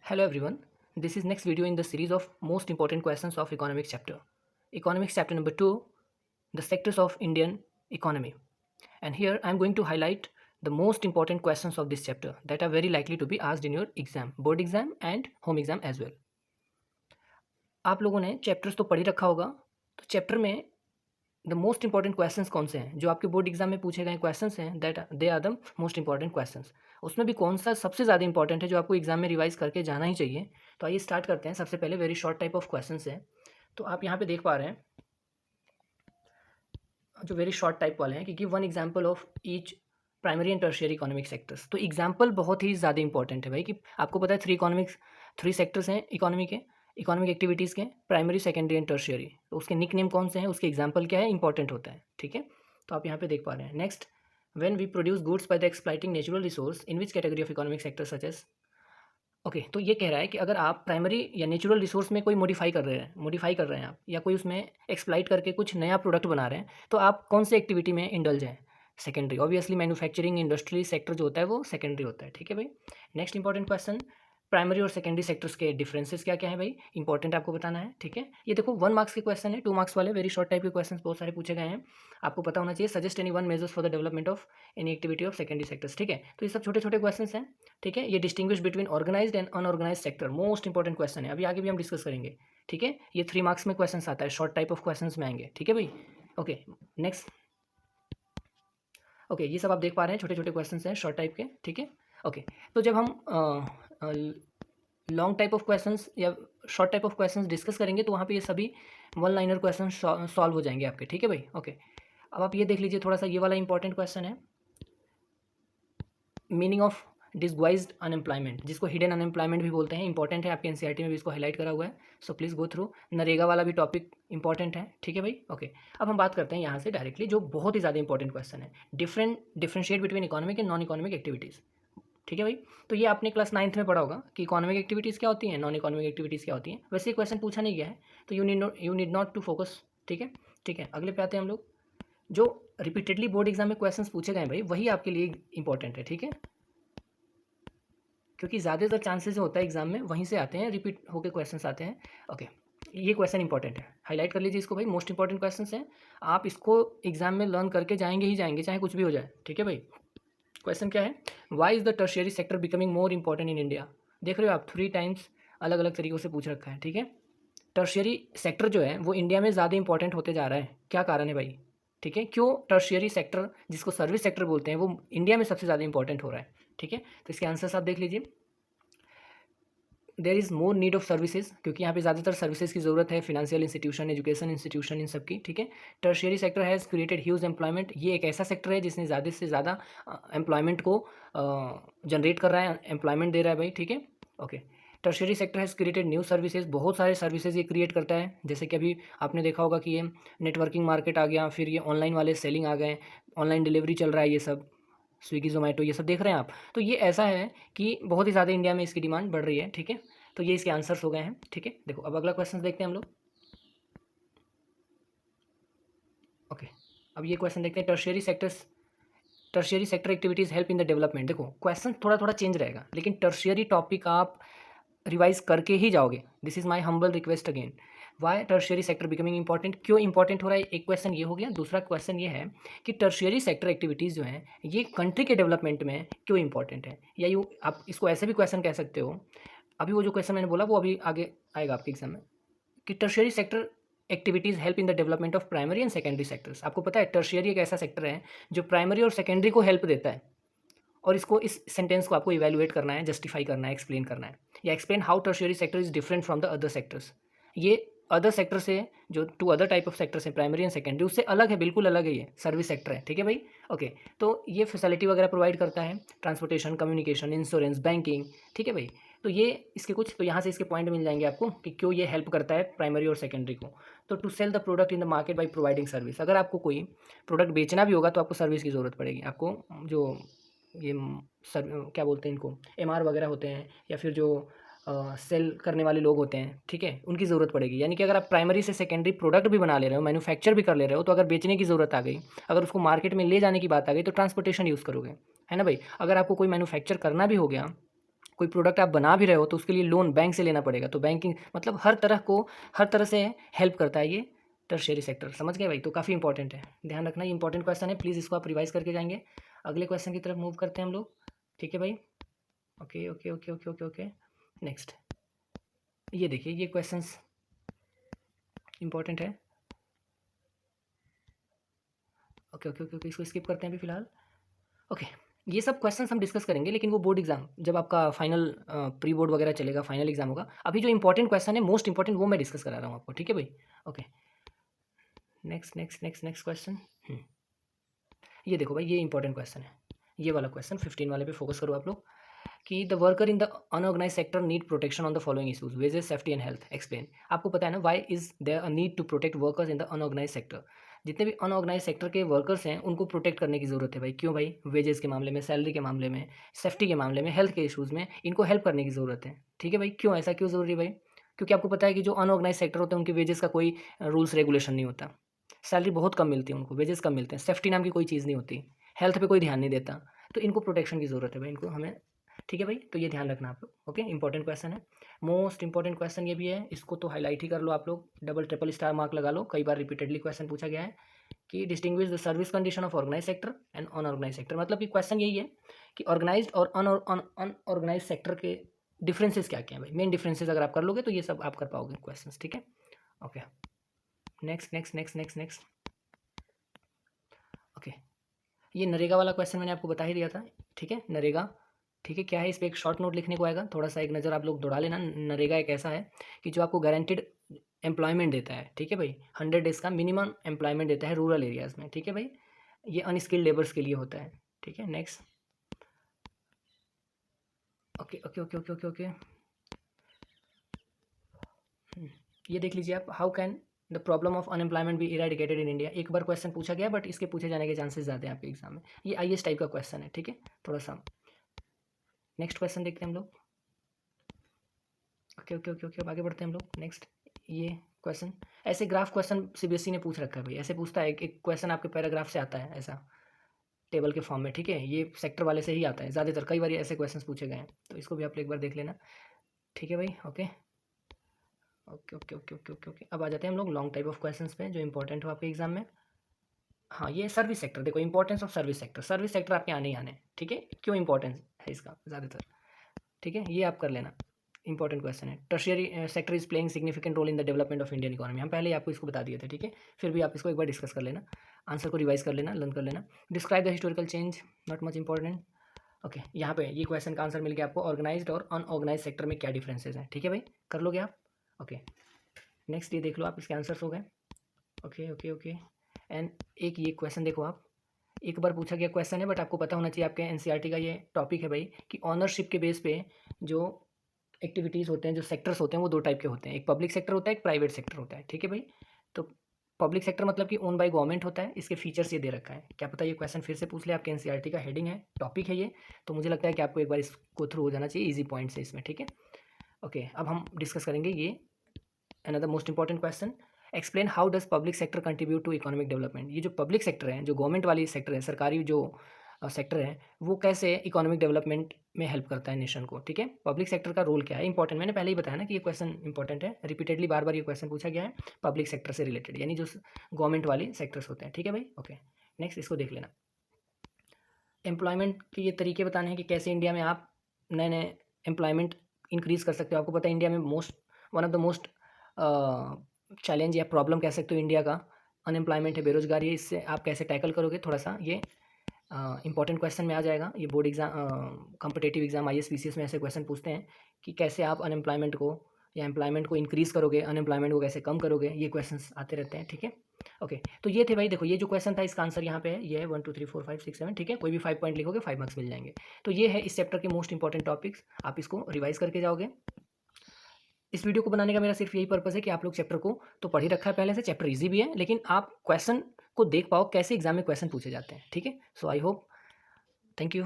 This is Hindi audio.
Hello everyone, this is next video in the series of most important questions of economics chapter. Economics chapter number 2, the sectors of Indian economy. And here I am going to highlight the most important questions of this chapter that are very likely to be asked in your exam, board exam and home exam as well. आप लोगों ने चैप्टर्स तो पढ़ ही रखा होगा, तो चैप्टर में द मोस्ट इंपॉर्टेंट क्वेश्चंस कौन से हैं जो आपके बोर्ड एग्जाम में पूछे गए क्वेश्चंस हैं, that they are the most important questions. उसमें भी कौन सा सबसे ज़्यादा इंपॉर्टेंट है जो आपको एग्जाम में रिवाइज करके जाना ही चाहिए। तो आइए स्टार्ट करते हैं। सबसे पहले very short type of questions है, तो आप यहाँ पे देख पा रहे हैं जो वेरी शॉर्ट टाइप वाले हैं कि give one example of each primary and tertiary economic sectors. तो एग्जाम्पल बहुत ही ज़्यादा इंपॉर्टेंट है भाई, कि आपको पता है थ्री सेक्टर्स हैं इकोनॉमिक एक्टिविटीज़ के, प्राइमरी सेकेंडरी एंड टर्शियरी। तो उसके निक नेम कौन से हैं, उसके एग्जाम्पल क्या है, इंपॉर्टेंट होता है। ठीक है, तो आप यहाँ पे देख पा रहे हैं। Next, when we produce goods by the exploiting natural resource in which category of economic sector such as. Okay, तो ये कह रहा है कि अगर आप प्राइमरी या नेचुरल रिसोर्स में कोई मॉडिफाई कर रहे हैं आप, या कोई उसमें एक्सप्लाइट करके कुछ नया प्रोडक्ट बना रहे हैं, तो आप कौन से एक्टिविटी में इंडल्ज हैं। Secondary, obviously manufacturing industry sector जो होता है वो सेकेंडरी होता है। ठीक है भाई। नेक्स्ट इंपॉर्टेंट क्वेश्चन, प्राइमरी और सेकेंडरी सेक्टर्स के डिफरेंसेस क्या क्या है भाई, इंपॉर्टेंट आपको बताना है। ठीक है, ये देखो 1 मार्क्स के क्वेश्चन है, 2 मार्क्स वाले वेरी शॉर्ट टाइप के क्वेश्चन बहुत सारे पूछे गए हैं, आपको पता होना चाहिए। Suggest any one measures for the development of any activity of secondary sectors. ठीक है, तो ये सब छोटे छोटे क्वेश्चन हैं। ठीक है, ये distinguish between organised and unorganised sector, most important question है, अभी आगे भी हम डिस्कस करेंगे। ठीक है, ये 3 मार्क्स में क्वेश्चन आता है, शॉर्ट टाइप ऑफ क्वेश्चन में आएंगे। ठीक है भाई। Okay, next. ओके, ये सब आप देख पा रहे हैं, छोटे छोटे क्वेश्चन हैं शॉर्ट टाइप के। ठीक है, ओके। तो जब हम लॉन्ग टाइप ऑफ क्वेश्चंस या short type of questions discuss करेंगे तो वहाँ पे ये सभी वन लाइनर क्वेश्चन सॉल्व हो जाएंगे आपके। ठीक है भाई। ओके, अब आप ये देख लीजिए थोड़ा सा, ये वाला इंपॉर्टेंट क्वेश्चन है, मीनिंग ऑफ डिसग्वाइज्ड अनएम्प्लॉयमेंट, जिसको हिडन अनएम्प्लॉयमेंट भी बोलते हैं। इंपॉर्टेंट है, आपके एनसीईआरटी में भी इसको हाईलाइट करा हुआ है, so please go through. NREGA वाला भी टॉपिक इंपॉर्टेंट है। ठीक है भाई। ओके, अब हम बात करते हैं यहाँ से डायरेक्टली जो बहुत ही ज़्यादा इंपॉर्टेंट क्वेश्चन है, differentiate between economic and non economic activities. ठीक है भाई, तो ये आपने क्लास 9th में पढ़ा होगा कि इकोनॉमिक एक्टिविटीज़ क्या होती हैं, नॉन इकोनॉमिक एक्टिविटीज़ क्या होती हैं। वैसे ये क्वेश्चन पूछा नहीं गया है, तो you need not to focus. ठीक है, ठीक है, अगले पे आते हैं हम लोग। जो रिपीटेडली बोर्ड एग्जाम में क्वेश्चंस पूछे गए भाई, वही आपके लिए इंपॉर्टेंट है। ठीक है, क्योंकि ज़्यादातर चांसेस होता है एग्जाम में वहीं से आते हैं, रिपीट होकर क्वेश्चंस आते हैं। ओके, ये क्वेश्चन इंपॉर्टेंट है, हाईलाइट कर लीजिए इसको भाई, मोस्ट इंपॉर्टेंट क्वेश्चंस हैं, आप इसको एग्जाम में लर्न करके जाएंगे ही जाएंगे, चाहे कुछ भी हो जाए। ठीक है भाई। क्वेश्चन क्या है, why is the tertiary sector becoming more important in India. देख रहे हो आप, 3 टाइम्स अलग अलग तरीक़ों से पूछ रखा है। ठीक है, टर्शियरी सेक्टर जो है वो इंडिया में ज़्यादा इंपॉर्टेंट होते जा रहा है, क्या कारण है भाई। ठीक है, क्यों टर्शियरी सेक्टर, जिसको सर्विस सेक्टर बोलते हैं, वो इंडिया में सबसे ज़्यादा इंपॉर्टेंट हो रहा है। ठीक है, तो इसके आंसर्स आप देख लीजिए। There is more need of services, क्योंकि यहाँ पे ज़्यादातर सर्विसेज की ज़रूरत है, फिनेंशियल इंस्टीट्यूशन, एजुकेशन इंस्टीट्यूशन, इन सब की। ठीक है, tertiary sector has created huge employment, ये एक ऐसा सेक्टर है जिसने ज़्यादा से ज़्यादा एम्प्लॉयमेंट को जनरेट कर रहा है, एम्प्लॉयमेंट दे रहा है भाई। ठीक है, okay. Tertiary sector has created new services, बहुत सारे सर्विसेज ये क्रिएट करता है, जैसे कि अभी आपने देखा होगा कि ये नेटवर्किंग मार्केट आ गया, फिर ये ऑनलाइन वाले सेलिंग आ गए, ऑनलाइन डिलीवरी चल रहा है, ये सब स्विगी जोमेटो ये सब देख रहे हैं आप। तो ये ऐसा है कि बहुत ही ज़्यादा इंडिया में इसकी डिमांड बढ़ रही है। ठीक है, तो ये इसके आंसर्स हो गए हैं। ठीक है, देखो अब अगला क्वेश्चन देखते हैं हम लोग। ओके, अब ये क्वेश्चन देखते हैं, tertiary sector activities help in the development. देखो क्वेश्चन थोड़ा थोड़ा चेंज रहेगा, लेकिन टर्शियरी टॉपिक आप रिवाइज करके ही जाओगे। This is my humble request again. Why tertiary sector becoming important, क्यों इंपॉर्टेंट हो रहा है, एक क्वेश्चन ये हो गया। दूसरा क्वेश्चन ये है कि टर्शियरी सेक्टर एक्टिविटीज़ जो हैं ये कंट्री के डेवलपमेंट में क्यों इंपॉर्टेंट है, या यूँ आप इसको ऐसे भी क्वेश्चन कह सकते हो। अभी वो जो क्वेश्चन मैंने बोला वो अभी आगे आएगा आपके एग्जाम में, कि tertiary sector activities help in the development of primary and secondary sectors. आपको पता है टर्शियरी एक ऐसा सेक्टर है जो प्राइमरी और सेकेंडरी को हेल्प देता है, और इसको इस सेंटेंस को आपको इवैल्यूएट करना है, जस्टिफाई करना है, एक्सप्लेन करना है, या explain how tertiary sector is different from the other sectors. ये अदर सेक्टर से, जो 2 अदर टाइप ऑफ सेक्टर्स हैं प्राइमरी एंड सेकेंडरी, उससे अलग है, बिल्कुल अलग है, ये सर्विस सेक्टर है। ठीक है भाई। ओके, तो ये फैसिलिटी वगैरह प्रोवाइड करता है, ट्रांसपोर्टेशन, कम्युनिकेशन, इंश्योरेंस, बैंकिंग। ठीक है भाई, तो ये इसके कुछ, तो यहाँ से इसके पॉइंट मिल जाएंगे आपको कि क्यों ये हेल्प करता है प्राइमरी और सेकेंडरी को। तो to sell the product in the market by providing service, अगर आपको कोई प्रोडक्ट बेचना भी होगा तो आपको सर्विस की ज़रूरत पड़ेगी। आपको जो ये सर क्या बोलते हैं इनको, एमआर वगैरह होते हैं, या फिर जो सेल करने वाले लोग होते हैं, ठीक है, उनकी ज़रूरत पड़ेगी। यानी कि अगर आप प्राइमरी से सेकेंडरी प्रोडक्ट भी बना ले रहे हो, मैन्युफैक्चर भी कर ले रहे हो, तो अगर बेचने की ज़रूरत आ गई, अगर उसको मार्केट में ले जाने की बात आ गई, तो ट्रांसपोर्टेशन यूज़ करोगे, है ना भाई। अगर आपको कोई मैन्युफैक्चर करना भी हो गया, कोई प्रोडक्ट आप बना भी रहे हो तो उसके लिए लोन बैंक से लेना पड़ेगा, तो बैंकिंग मतलब हर तरह से हेल्प करता है ये टर्शियरी सेक्टर। समझ गए भाई? तो काफ़ी इंपॉर्टेंट है, ध्यान रखना, ये इंपॉर्टेंट क्वेश्चन है, प्लीज़ इसको आप रिवाइज करके जाएंगे। अगले क्वेश्चन की तरफ मूव करते हैं हम लोग, ठीक है भाई? Okay okay okay okay okay okay. Next ये देखिए, ये क्वेश्चंस इंपॉर्टेंट है। ओके ओके ओके ओके, इसको स्किप करते हैं अभी फिलहाल। ओके, ये सब क्वेश्चंस हम डिस्कस करेंगे, लेकिन वो बोर्ड एग्जाम जब आपका फाइनल प्री बोर्ड वगैरह चलेगा, फाइनल एग्जाम होगा। अभी जो इंपॉर्टेंट क्वेश्चन है, मोस्ट इंपॉर्टेंट, वो मैं डिस्कस करा रहा हूँ आपको, ठीक है भाई? Okay, next next next next question. ये देखो भाई, ये इंपॉर्टेंट क्वेश्चन है, ये वाला क्वेश्चन 15 वाले पे फोकस करो आप लोग, कि the worker in the unorganised sector need protection on the following issues, wages, safety and health, explain. आपको पता है ना, why is there a need to protect workers in the unorganised sector? जितने भी अनऑर्गेनाइज सेक्टर के वर्कर्स हैं उनको प्रोटेक्ट करने की ज़रूरत है भाई। क्यों भाई? वेजेस के मामले में, सैलरी के मामले में, सेफ्टी के मामले में, हेल्थ के इशूज़ में इनको हेल्प करने की ज़रूरत है, ठीक है भाई? क्यों, ऐसा क्यों ज़रूरी है भाई? क्योंकि आपको पता है कि जो अनऑर्गेनाइज सेक्टर होते हैं उनके वेजेस का कोई रूल्स रेगुलेशन नहीं होता, सैलरी बहुत कम मिलती है उनको, वेजेस कम मिलते हैं, सेफ्टी नाम की कोई चीज़ नहीं होती, हेल्थ पे कोई ध्यान नहीं देता, तो इनको प्रोटेक्शन की ज़रूरत है भाई, इनको हमें, ठीक है भाई? तो ये ध्यान रखना आप लोग, ओके? इंपॉर्टेंट क्वेश्चन है, मोस्ट इंपॉर्टेंट क्वेश्चन ये भी है, इसको तो हाईलाइट ही कर लो आप लोग, डबल ट्रिपल स्टार मार्क लगा लो, कई बार रिपीटेडली क्वेश्चन पूछा गया है कि distinguish the service condition of organised sector and unorganised sector. मतलब कि क्वेश्चन यही है कि ऑर्गेनाइज्ड और अनऑर्गेनाइज सेक्टर के डिफरेंसेस क्या क्या है भाई, मेन डिफरेंसेस अगर आप कर लोगे तो ये सब आप कर पाओगे क्वेश्चंस, ठीक है? Okay, next next next next next. Okay, ये नरेगा वाला क्वेश्चन मैंने आपको बता ही दिया था, ठीक है? नरेगा, ठीक है, क्या है, इस पर एक शॉर्ट नोट लिखने को आएगा, थोड़ा सा एक नज़र आप लोग दौड़ा लेना। नरेगा एक ऐसा है कि जो आपको गारंटेड एम्प्लॉयमेंट देता है, ठीक है भाई? 100 डेज़ का मिनिमम एम्प्लॉयमेंट देता है रूरल एरियाज़ में, ठीक है भाई? ये अनस्किल्ड लेबर्स के लिए होता है, ठीक है? Next, okay okay okay okay okay okay. ये देख लीजिए आप, how can the problem of unemployment be eradicated in India? एक बार क्वेश्चन पूछा गया, बट इसके पूछे जाने के चांसेस ज़्यादा हैं आपके एग्जाम में, ये आईएएस टाइप का क्वेश्चन है, ठीक है? थोड़ा सा नेक्स्ट क्वेश्चन देखते हैं हम लोग। ओके ओके ओके ओके, अब आगे बढ़ते हैं हम लोग। नेक्स्ट, ये क्वेश्चन, ऐसे ग्राफ क्वेश्चन सीबीएसई ने पूछ रखा है भाई, ऐसे पूछता है, एक क्वेश्चन आपके पैराग्राफ से आता है ऐसा टेबल के फॉर्म में, ठीक है? ये सेक्टर वाले से ही आता है ज़्यादातर, कई बार ऐसे क्वेश्चन पूछे गए हैं, तो इसको भी आप एक बार देख लेना, ठीक है भाई? Okay okay okay okay okay okay okay. अब आ जाते हैं हम लोग लॉन्ग टाइप ऑफ क्वेश्चंस पे जो इंपॉर्टेंट हो आपके एग्जाम में। हाँ, ये सर्विस सेक्टर, देखो importance of service sector, service sector आपके आने ही आने, ठीक है? क्यों इंपॉर्टेंस है इसका ज़्यादातर, ठीक है? ये आप कर लेना, इंपॉर्टेंट क्वेश्चन है। Tertiary sector is playing significant role in the development of Indian economy, हम पहले ही आपको इसको बता दिए थे, ठीक है? फिर भी आप इसको एक बार डिस्कस कर लेना, आंसर को रिवाइज कर लेना, लर्न कर लेना। Describe the historical change, not much important. Okay, यहाँ पे ये क्वेश्चन का आंसर मिल गया आपको, ऑर्गेनाइज्ड और अनऑर्गेनाइज सेक्टर में क्या डिफरेंसेज हैं, ठीक है भाई? कर लोगे आप? ओके, नेक्स्ट ये देख लो आप, इसके आंसर्स हो गए। Okay okay okay. एंड एक ये क्वेश्चन देखो आप, एक बार पूछा गया क्वेश्चन है, बट आपको पता होना चाहिए, आपके एनसीईआरटी का ये टॉपिक है भाई, कि ऑनरशिप के बेस पे जो एक्टिविटीज़ होते हैं, जो सेक्टर्स होते हैं, वो दो टाइप के होते हैं, एक पब्लिक सेक्टर होता है, एक प्राइवेट सेक्टर होता है, ठीक है भाई? तो पब्लिक सेक्टर मतलब कि ओन बाय गवर्नमेंट होता है, इसके फीचर्स ये दे रखा है, क्या पता ये क्वेश्चन फिर से पूछ ले, आपके एनसीईआरटी का हेडिंग है, टॉपिक है ये, तो मुझे लगता है कि आपको एक बार इसको थ्रू हो जाना चाहिए, ईजी पॉइंट्स है इसमें, ठीक है? ओके, अब हम डिस्कस करेंगे ये another most important question, explain how does public sector contribute to economic development? ये जो पब्लिक सेक्टर है, जो गवर्नमेंट वाली सेक्टर है, सरकारी जो सेक्टर है, वो कैसे इकोनॉमिक डेवलपमेंट में हेल्प करता है नेशन को, ठीक है? पब्लिक सेक्टर का रोल क्या है, इंपॉर्टेंट, मैंने पहले ही बताया ना कि ये क्वेश्चन इंपॉर्टेंट है, रिपीटेडली बार बार ये क्वेश्चन पूछा गया है पब्लिक सेक्टर से रिलेटेड, यानी जो गवर्नमेंट वाली सेक्टर्स होते हैं, ठीक है भाई? ओके, नेक्स्ट इसको देख लेना। एम्प्लॉयमेंट के ये तरीके बताने हैं कि कैसे इंडिया में आप नए नए एम्प्लॉयमेंट इंक्रीज़ कर सकते हो। आपको पता है इंडिया में one of the most challenge या प्रॉब्लम कह सकते हो इंडिया का अनएम्प्लॉयमेंट है, बेरोजगारी है, इससे आप कैसे टैकल करोगे, थोड़ा सा ये इंपॉर्टेंट क्वेश्चन में आ जाएगा। ये board exam, competitive exam, IAS PCS में ऐसे क्वेश्चन पूछते हैं कि कैसे आप अनएम्प्लॉयमेंट को या एम्प्लॉयमेंट को इंक्रीज़ करोगे, अनएम्प्लॉयमेंट को कैसे कम करोगे, ये क्वेश्चंस आते रहते हैं, ठीक है? ओके, तो ये थे भाई, देखो ये जो क्वेश्चन था इसका आंसर यहाँ पे है, ये है 1 2 3 4 5 6 7, ठीक है? कोई भी 5 पॉइंट लिखोगे 5 मार्क्स मिल जाएंगे। तो ये है इस चैप्टर के मोस्ट इंपॉर्टेंट टॉपिक्स, आप इसको रिवाइज करके जाओगे। इस वीडियो को बनाने का मेरा सिर्फ यही पर्पज़ है कि आप लोग चैप्टर को तो पढ़ ही रखा है पहले से, चैप्टर ईजी भी है, लेकिन आप क्वेश्चन को देख पाओ कैसे एग्जाम में क्वेश्चन पूछे जाते हैं, ठीक है? सो आई होप, थैंक यू।